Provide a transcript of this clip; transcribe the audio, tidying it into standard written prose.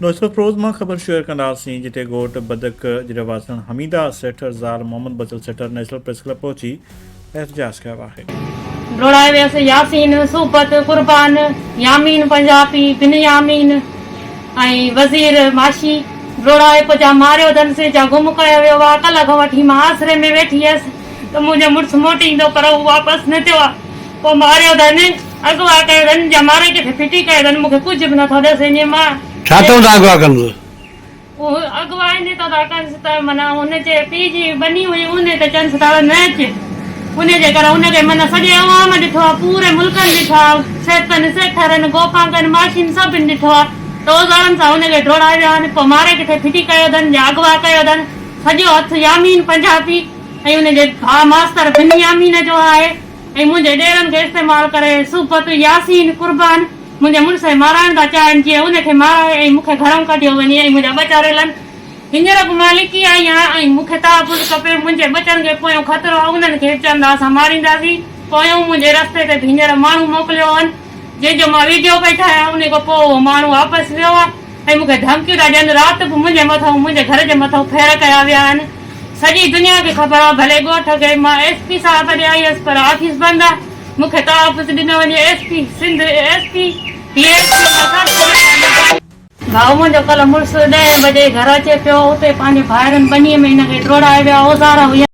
दोस्तों फिरोज़ मां ख़बर शेयर कंदासीं जिते ॻोठ बदक जिरवासण हमीदा सेठर ज़ाल मोहम्मद बचल सेठर नेशनल प्रेस क्लब पहुची एहतजाज कयो आहे। रोड़ाए वियसि यासीन सूबत कुर्बान यामीन पंजाबी बिन यामीन ऐं वज़ीर माशी रोड़ाए पोइ मारियो अथनि से जा गुम कयो वियो आहे। कल्ह खां वठी मां आसरे में वेठी हुयसि त मुंहिंजो मुड़ुसु मोटी ईंदो पर उहो वापसि न थियो आहे। पोइ मारियो अथनि अगवा कयो अथनि जा मारे किथे फिटी कयो अथनि मूंखे कुझु बि नथो ॾिसे ईअं मां छा थो अगवा कंदो अगवा इन त कंसि त माना हुनजे पीउ जी बनी हुई उन त चंसि त न अचे उनजे करे उनखे माना सॼे अवाम ॾिठो आहे पूरे मुल्कनि ॾिठो आहे सेठनि सेठरनि गोपांगनि माशिनि सभिनि ॾिठो आहे त ओज़ारनि सां हुनखे डोड़ाए विया आहिनि। पोइ मारे किथे फिटी कयो अथनि या अगवा कयो अथनि सॼो हथु यामीन पंजाबी ऐं उनजे भाउ मास्तर बिन यामीन जो आहे ऐं मुंहिंजे ॾेरनि खे इस्तेमालु करे सूबत यासीन कुर्बान मुंहिंजे मुड़ुस माराइण था चाहिनि जीअं उनखे माराए ऐं मूंखे घरों कढियो वञे ऐं मुंहिंजा ॿ चारेलनि हींअर बि मां लिकी आई आहियां ऐं मूंखे तहफ़ुज़ खपे मुंहिंजे बचनि खे पोयों ख़तरो आहे उन्हनि खे चवंदा असां मारींदासीं। पोयों मुंहिंजे रस्ते ते बि हींअर माण्हू मोकिलियो आहिनि जंहिंजो मां वीडियो पई ठाहियां उन खां पोइ उहो माण्हू वापसि वियो आहे ऐं मूंखे धमकियूं था ॾियनि। राति बि मुंहिंजे मथां मुंहिंजे घर जे मथां फेर कया विया आहिनि। सॼी दुनिया खे ख़बर आहे भले ॻोठ खे मां SP साहिब ॾे आई हुयसि पर ऑफिस बंदि आहे। मूंखे तहफ़ुज़ ॾिनो वञे SP सिंध SP भाउ मुंहिंजो कल्ह मुड़ुसु 10 बजे घर अचे पियो उते पंहिंजे ॿाहिरनि बनीअ में हिनखे डोड़ाए विया औज़ार हुया।